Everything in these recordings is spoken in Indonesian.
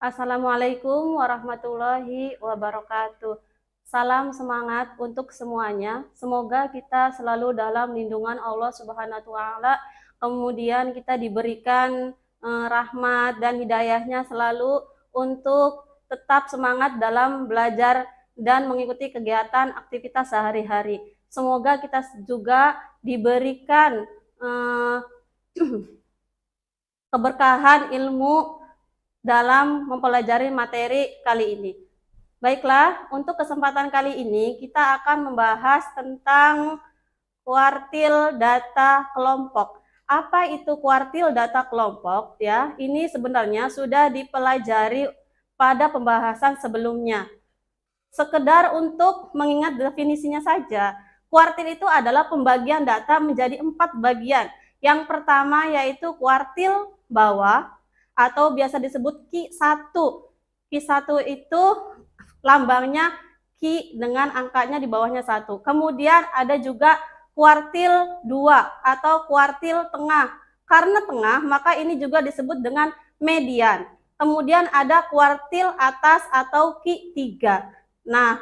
Assalamualaikum warahmatullahi wabarakatuh. Salam semangat untuk semuanya. Semoga kita selalu dalam lindungan Allah Subhanahu wa taala. Kemudian kita diberikan rahmat dan hidayahnya selalu untuk tetap semangat dalam belajar dan mengikuti kegiatan aktivitas sehari-hari. Semoga kita juga diberikan keberkahan ilmu dalam mempelajari materi kali ini. Baiklah, untuk kesempatan kali ini kita akan membahas tentang kuartil data kelompok. Apa itu kuartil data kelompok? Ya, ini sebenarnya sudah dipelajari pada pembahasan sebelumnya. Sekedar untuk mengingat definisinya saja, kuartil itu adalah pembagian data menjadi 4 bagian. Yang pertama yaitu kuartil bawah, atau biasa disebut Q1. Q1 itu lambangnya Q dengan angkanya di bawahnya 1. Kemudian ada juga kuartil 2 atau kuartil tengah. Karena tengah, maka ini juga disebut dengan median. Kemudian ada kuartil atas atau Q3. Nah,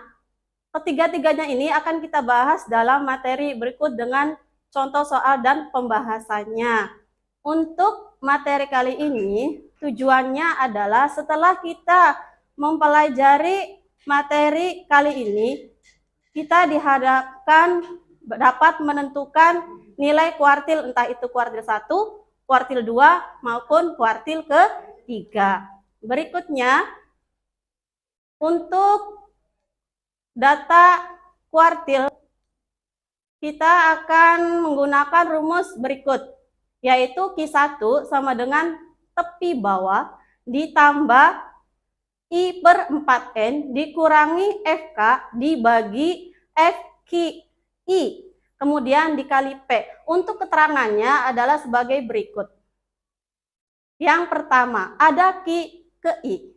ketiga-tiganya ini akan kita bahas dalam materi berikut dengan contoh soal dan pembahasannya. Untuk materi kali ini, tujuannya adalah setelah kita mempelajari materi kali ini, kita dihadapkan dapat menentukan nilai kuartil, entah itu kuartil 1, kuartil 2, maupun kuartil ke-3. Berikutnya, untuk data kuartil, kita akan menggunakan rumus berikut, yaitu Q1 sama dengan tepi bawah ditambah I/4N dikurangi FK dibagi FQI, kemudian dikali P. Untuk keterangannya adalah sebagai berikut. Yang pertama, ada Q ke I.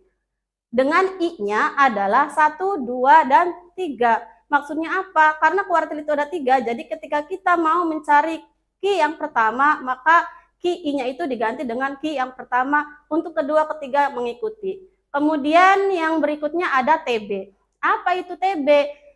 Dengan I-nya adalah 1, 2, dan 3. Maksudnya apa? Karena kuartil itu ada 3, jadi ketika kita mau mencari Q yang pertama, maka Q-nya itu diganti dengan Q yang pertama, untuk kedua, ketiga mengikuti. Kemudian yang berikutnya ada TB. Apa itu TB?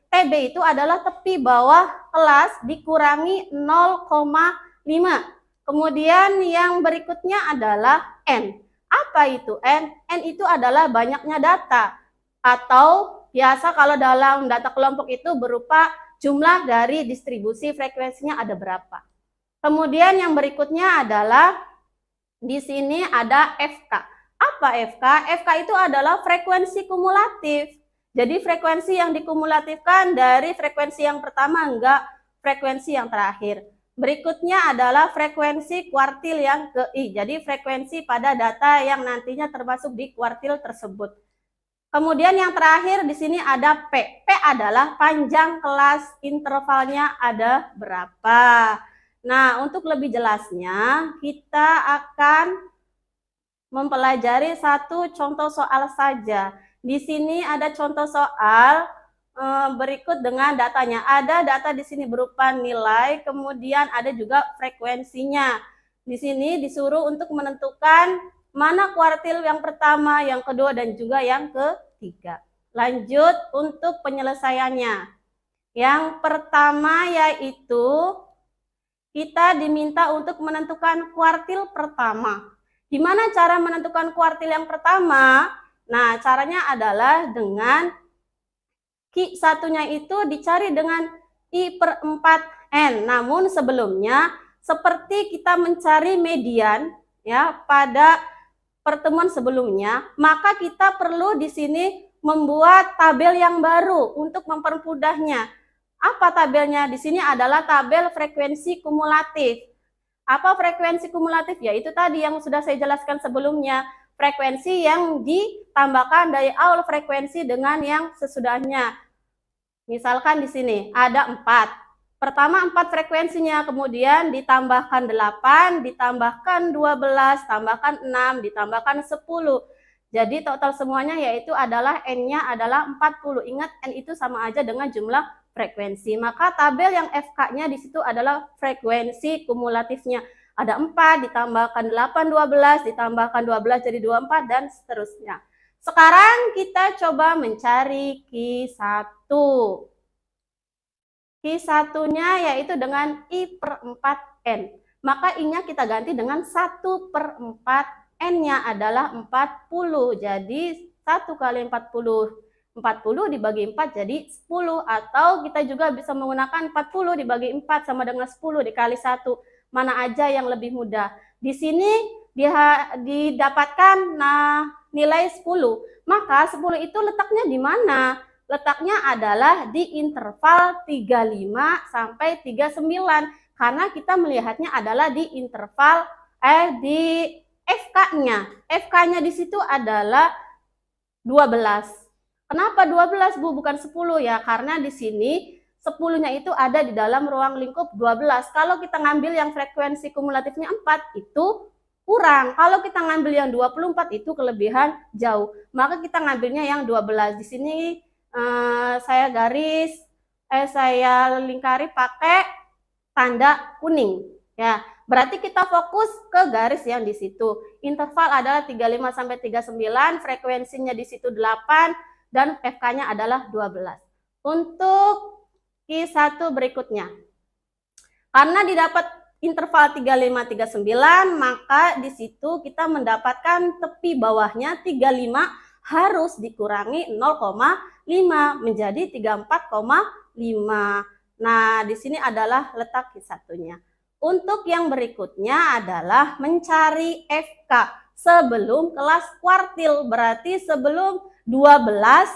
TB itu adalah tepi bawah kelas dikurangi 0,5. Kemudian yang berikutnya adalah N. Apa itu N? N itu adalah banyaknya data, atau biasa kalau dalam data kelompok itu berupa jumlah dari distribusi frekuensinya ada berapa. Kemudian yang berikutnya adalah di sini ada FK. Apa FK? FK itu adalah frekuensi kumulatif. Jadi frekuensi yang dikumulatifkan dari frekuensi yang pertama hingga frekuensi yang terakhir. Berikutnya adalah frekuensi kuartil yang ke I. Jadi frekuensi pada data yang nantinya termasuk di kuartil tersebut. Kemudian yang terakhir di sini ada P. P adalah panjang kelas intervalnya ada berapa. Nah, untuk lebih jelasnya kita akan mempelajari satu contoh soal saja. Di sini ada contoh soal berikut dengan datanya. Ada data di sini berupa nilai, kemudian ada juga frekuensinya. Di sini disuruh untuk menentukan mana kuartil yang pertama, yang kedua, dan juga yang ketiga. Lanjut untuk penyelesaiannya. Yang pertama yaitu kita diminta untuk menentukan kuartil pertama. Gimana cara menentukan kuartil yang pertama? Nah, caranya adalah dengan Q1-nya itu dicari dengan I/4N. Namun sebelumnya, seperti kita mencari median ya pada pertemuan sebelumnya, maka kita perlu di sini membuat tabel yang baru untuk mempermudahnya. Apa tabelnya? Di sini adalah tabel frekuensi kumulatif. Apa frekuensi kumulatif? Yaitu tadi yang sudah saya jelaskan sebelumnya. Frekuensi yang ditambahkan dari awal frekuensi dengan yang sesudahnya. Misalkan di sini ada 4. Pertama 4 frekuensinya, kemudian ditambahkan 8, ditambahkan 12, tambahkan 6, ditambahkan 10. Jadi total semuanya yaitu adalah N-nya adalah 40. Ingat, N itu sama aja dengan jumlah frekuensi. Maka tabel yang FK-nya di situ adalah frekuensi kumulatifnya. Ada 4, ditambahkan 8, 12, ditambahkan 12 jadi 24, dan seterusnya. Sekarang kita coba mencari Q1. Q1-nya yaitu dengan I/4N. Maka I-nya kita ganti dengan 1/4. N-nya adalah 40. Jadi 1 kali 40. 40 dibagi 4 jadi 10. Atau kita juga bisa menggunakan 40 dibagi 4 sama dengan 10 dikali 1. Mana aja yang lebih mudah. Di sini didapatkan nilai 10. Maka 10 itu letaknya di mana? Letaknya adalah di interval 35 sampai 39. Karena kita melihatnya adalah di interval di FK-nya. FK-nya di situ adalah 12. Kenapa 12, Bu? Bukan 10 ya? Karena di sini 10-nya itu ada di dalam ruang lingkup 12. Kalau kita ngambil yang frekuensi kumulatifnya 4, itu kurang. Kalau kita ngambil yang 24, itu kelebihan jauh. Maka kita ngambilnya yang 12. Di sini saya lingkari pakai tanda kuning ya. Berarti kita fokus ke garis yang di situ. Interval adalah 35 sampai 39, frekuensinya di situ 8 dan FK-nya adalah 12. Untuk Q1 berikutnya. Karena didapat interval 35 39, maka di situ kita mendapatkan tepi bawahnya 35 harus dikurangi 0,5 menjadi 34,5. Nah, di sini adalah letak Q1-nya. Untuk yang berikutnya adalah mencari FK sebelum kelas kuartil. Berarti sebelum 12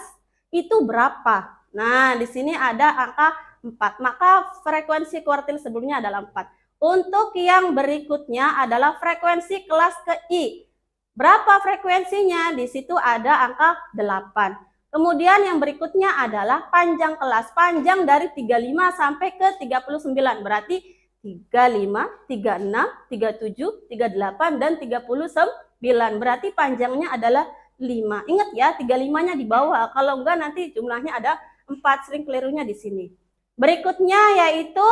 itu berapa? Nah, di sini ada angka 4. Maka frekuensi kuartil sebelumnya adalah 4. Untuk yang berikutnya adalah frekuensi kelas ke I. Berapa frekuensinya? Di situ ada angka 8. Kemudian yang berikutnya adalah panjang kelas. Panjang dari 35 sampai ke 39. Berarti 35, 36, 37, 38, dan 39. Berarti panjangnya adalah 5. Ingat ya, 35-nya di bawah. Kalau enggak nanti jumlahnya ada 4. Sering kelirunya di sini. Berikutnya yaitu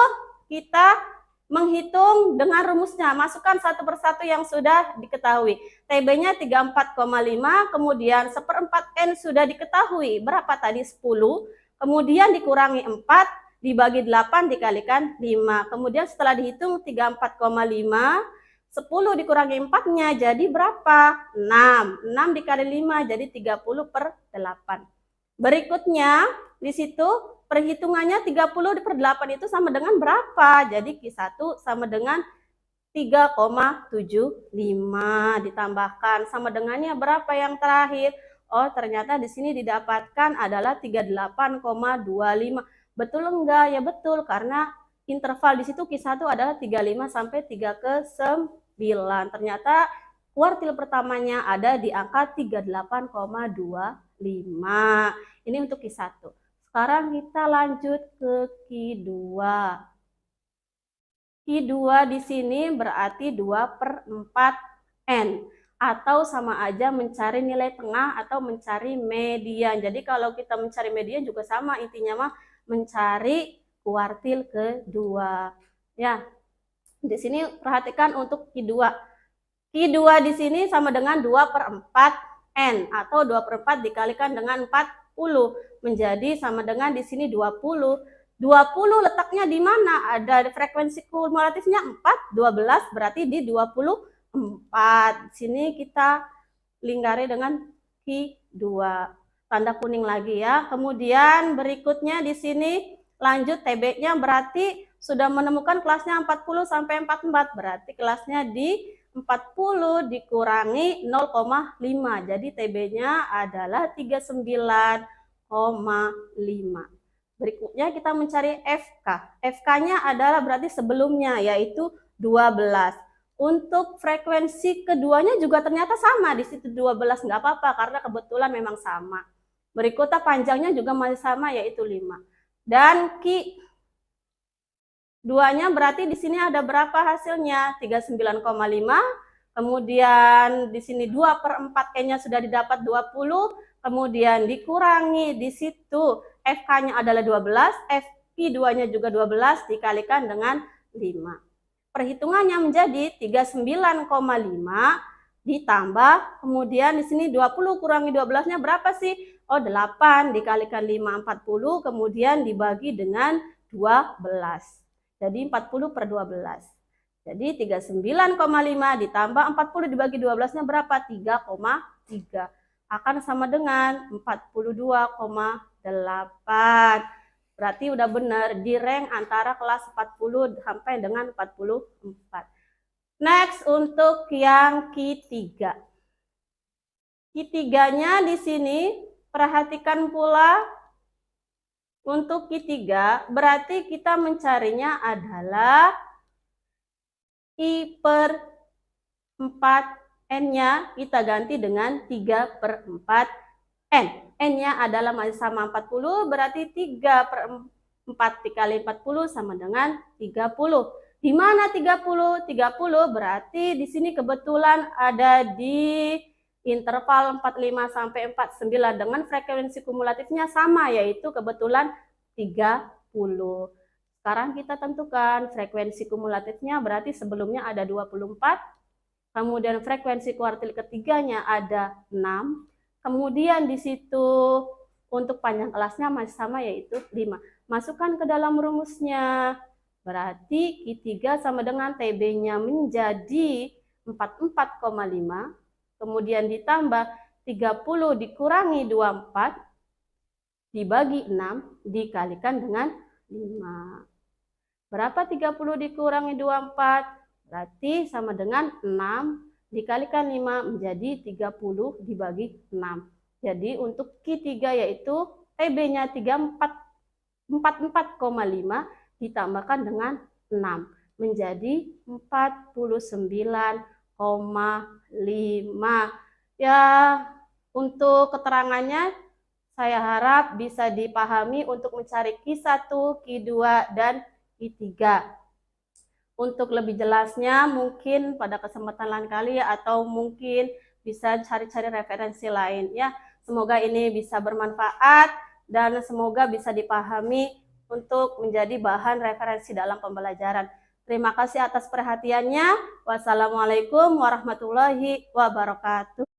kita menghitung dengan rumusnya, masukkan satu persatu yang sudah diketahui. TB-nya 34,5, kemudian 1/4 N sudah diketahui. Berapa tadi? 10. Kemudian dikurangi 4, dibagi 8, dikalikan 5. Kemudian setelah dihitung 34,5, 10 dikurangi 4-nya jadi berapa? 6. 6 dikali 5 jadi 30/8. Berikutnya di situ perhitungannya 30/8 itu sama dengan berapa? Jadi Q1 sama dengan 3,75 ditambahkan sama dengannya berapa yang terakhir? Oh, ternyata di sini didapatkan adalah 38,25. Betul enggak? Ya betul, karena interval di situ Q1 adalah 35 sampai 3/9. Ternyata kuartil pertamanya ada di angka 38,25. Ini untuk Q1. Sekarang kita lanjut ke Q2. Q2 di sini berarti 2/4 N. Atau sama aja mencari nilai tengah atau mencari median. Jadi kalau kita mencari median juga sama, intinya mah mencari kuartil kedua. Ya, di sini perhatikan untuk Q2. Q2 di sini sama dengan 2/4 N. Atau 2/4 dikalikan dengan 40. Menjadi sama dengan di sini 20. 20 letaknya di mana? Ada frekuensi kumulatifnya 4, 12 berarti di 24. Sini kita lingkari dengan Q2. Tanda kuning lagi ya. Kemudian berikutnya di sini lanjut TB-nya berarti sudah menemukan kelasnya 40 sampai 44. Berarti kelasnya di 40 dikurangi 0,5. Jadi TB-nya adalah 39,5. Berikutnya kita mencari FK. FK-nya adalah berarti sebelumnya yaitu 12. Untuk frekuensi keduanya juga ternyata sama. Di situ 12 nggak apa-apa karena kebetulan memang sama. Berikutnya panjangnya juga masih sama yaitu 5. Dan Q2-nya berarti di sini ada berapa hasilnya? 39,5. Kemudian di sini 2/4 N-nya sudah didapat 20. Kemudian dikurangi di situ FK-nya adalah 12, FQ2-nya juga 12 dikalikan dengan 5. Perhitungannya menjadi 39,5 ditambah, kemudian di sini 20 kurangi 12-nya berapa sih? Oh, 8 dikalikan 5, 40, kemudian dibagi dengan 12. Jadi 40 per 12. Jadi 39,5 ditambah 40 dibagi 12-nya berapa? 3,3. Akan sama dengan 42,8. Berarti udah benar di rank antara kelas 40 sampai dengan 44. Next untuk yang ketiga. Ketiganya di sini perhatikan pula untuk ketiga berarti kita mencarinya adalah I per 4 N-nya kita ganti dengan 3 per 4 N. N-nya adalah masih sama 40, berarti 3 per 4 dikali 40 sama dengan 30. Di mana 30? 30 berarti di sini kebetulan ada di interval 45 sampai 49 dengan frekuensi kumulatifnya sama, yaitu kebetulan 30. Sekarang kita tentukan frekuensi kumulatifnya, berarti sebelumnya ada 24, kemudian frekuensi kuartil ketiganya ada 6, kemudian di situ untuk panjang kelasnya masih sama yaitu 5. Masukkan ke dalam rumusnya, berarti Q3 sama dengan TB-nya menjadi 44,5, kemudian ditambah 30 dikurangi 24 dibagi 6 dikalikan dengan 5. Berapa 30 dikurangi 24? Berarti sama dengan 6 dikalikan 5 menjadi 30 dibagi 6. Jadi untuk Q3 yaitu TB-nya 44,5 ditambahkan dengan 6 menjadi 49,5. Ya, untuk keterangannya saya harap bisa dipahami untuk mencari Q1, Q2, dan Q3. Untuk lebih jelasnya mungkin pada kesempatan lain kali atau mungkin bisa cari-cari referensi lain ya. Semoga ini bisa bermanfaat dan semoga bisa dipahami untuk menjadi bahan referensi dalam pembelajaran. Terima kasih atas perhatiannya. Wassalamualaikum warahmatullahi wabarakatuh.